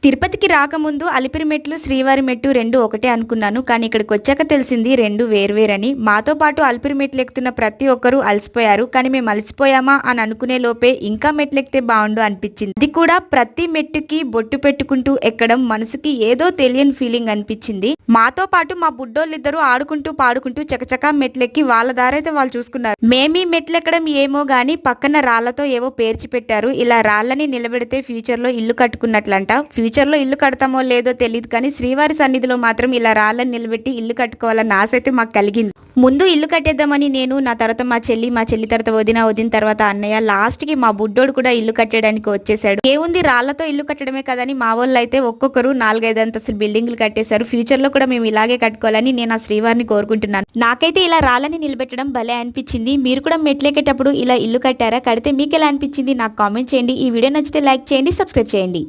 తిరుపతికి రాకముందు అలిపిరి మెట్లు, శ్రీవారి మెట్టు 2 ఒకటే అనుకున్నాను. కానీ ఇక్కడికొచ్చాక తెలిసింది 2 వేర్వేరని. మాతో పాటు అలిపిరి మెట్లు ఎక్కుతున్న ప్రతి ఒక్కరూ అలసిపోయారు. కానీ మేము అలసిపోయామా అని అనుకునే లోపే ఇంకా మెట్లెక్కితే బావుండు అనిపించింది. అది కూడా ప్రతి మెట్టుకి బొట్టు పెట్టుకుంటూ ఎక్కడం మనసుకి ఏదో తెలియని ఫీలింగ్ అనిపించింది. మాతో పాటు మా బుడ్డోళ్ళిద్దరూ ఆడుకుంటూ పాడుకుంటూ చకచకా మెట్లెక్కి వాళ్ళ దారైతే వాళ్ళు చూసుకున్నారు. మేమీ మెట్లెక్కడం ఏమో గాని పక్కన రాళ్లతో ఏవో పేర్చి పెట్టారు. ఇలా రాళ్ళని నిలబెడితే ఫ్యూచర్ లో ఇల్లు కట్టుకున్నట్లంట. ఫ్యూచర్ లో ఇల్లు కడతామో లేదో తెలియదు కానీ శ్రీవారి సన్నిధిలో మాత్రం ఇలా రాళ్ళని నిలబెట్టి ఇల్లు కట్టుకోవాలన్న ఆశ అయితే మాకు కలిగింది. ముందు ఇల్లు కట్టేద్దామని నేను, నా తర్వాత మా చెల్లి తర్వాత వదిన తర్వాత అన్నయ్య, లాస్ట్ కి మా బుడ్డోడు కూడా ఇల్లు కట్టడానికి వచ్చేసాడు. ఏముంది రాళ్లతో ఇల్లు కట్టడమే కదని మా వాళ్ళు అయితే ఒక్కొక్కరు 4-5 అంతస్తులు బిల్డింగ్లు కట్టేశారు. ఫ్యూచర్ లో కూడా మేము ఇలాగే కట్టుకోవాలని నేను ఆ శ్రీవారిని కోరుకుంటున్నాను. నాకైతే ఇలా రాళ్ళని నిలబెట్టడం భలే అనిపించింది. మీరు కూడా మెట్లెక్కేటప్పుడు ఇలా ఇల్లు కట్టారా? కడితే మీకు ఎలా అనిపించింది నాకు కామెంట్ చేయండి. ఈ వీడియో నచ్చితే లైక్ చేయండి, సబ్స్క్రైబ్ చేయండి.